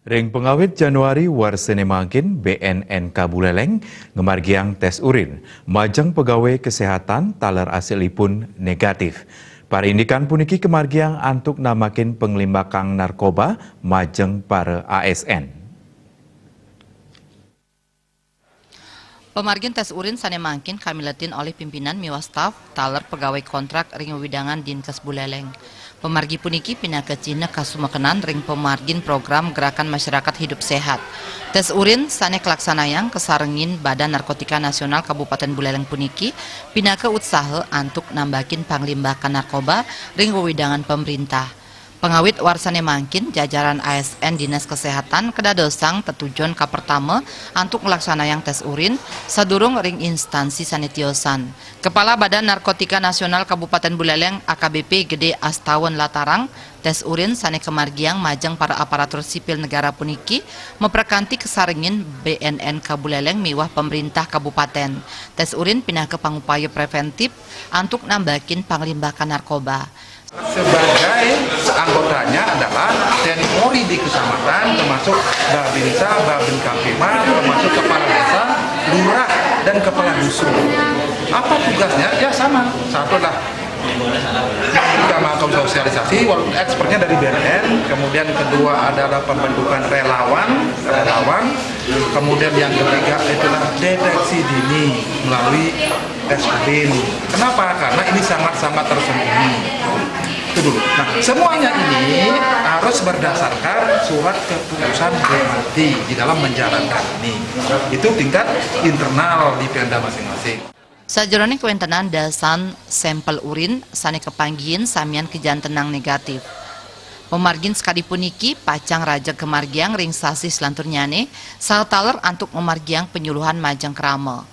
Ring pengawit Januari warsene mangkin BNN Kabuleleng ngemargiang tes urin. Majang pegawai kesehatan taler asilipun negatif. Parindikan puniki kemargiang antuk namakin penglimbakang narkoba majeng para ASN. Pemargin tes urin sane mangkin kamiletin oleh pimpinan miwa staf taler pegawai kontrak ring widangan Dinkes Buleleng. Pemargi puniki pindah ke Cina kasumekenan ring pemargin program Gerakan Masyarakat Hidup Sehat. Tes urin sane kelaksanayang kesarengin Badan Narkotika Nasional Kabupaten Buleleng puniki pindah ke utsahe antuk nambakin panglimbakan narkoba ring widangan pemerintah. Pengawit warsane mangkin jajaran ASN Dinas Kesehatan kedadosang tetujon ka pertama antuk melaksanayang tes urin sadurung ring instansi sanitiosan. Kepala Badan Narkotika Nasional Kabupaten Buleleng AKBP Gede Astawan Latarang tes urin sane kemargiang majang para aparatur sipil negara puniki memperkanti kesarengin BNN Kabuleleng miwah pemerintah kabupaten. Tes urin pindah ke pangupaya preventif antuk nambakin panglimbakan narkoba. Sebagai anggotanya adalah TNI Polri di kecamatan, termasuk Babinsa, Babin Kamtipmas, termasuk kepala desa, lurah, dan kepala dusun. Apa tugasnya? Ya sama. Satu adalah melakukan sosialisasi, walaupun expertnya dari BNN. Kemudian kedua adalah pembentukan relawan. Kemudian yang ketiga itulah deteksi dini melalui tes urin. Kenapa? Karena ini sangat-sangat tersembunyi. Itu dulu. Nah, semuanya ini harus berdasarkan surat keputusan Bupati di dalam menjalankan ini. Itu tingkat internal di Pemda masing-masing. Sajroning kewentenan dasan sampel urin sane kepanggihin samian kejantenang negatif. Pemargin sekali puniki pacang raja kemargiang ring sasi selanturnyane sal taler antuk memargiang penyuluhan majang kerama.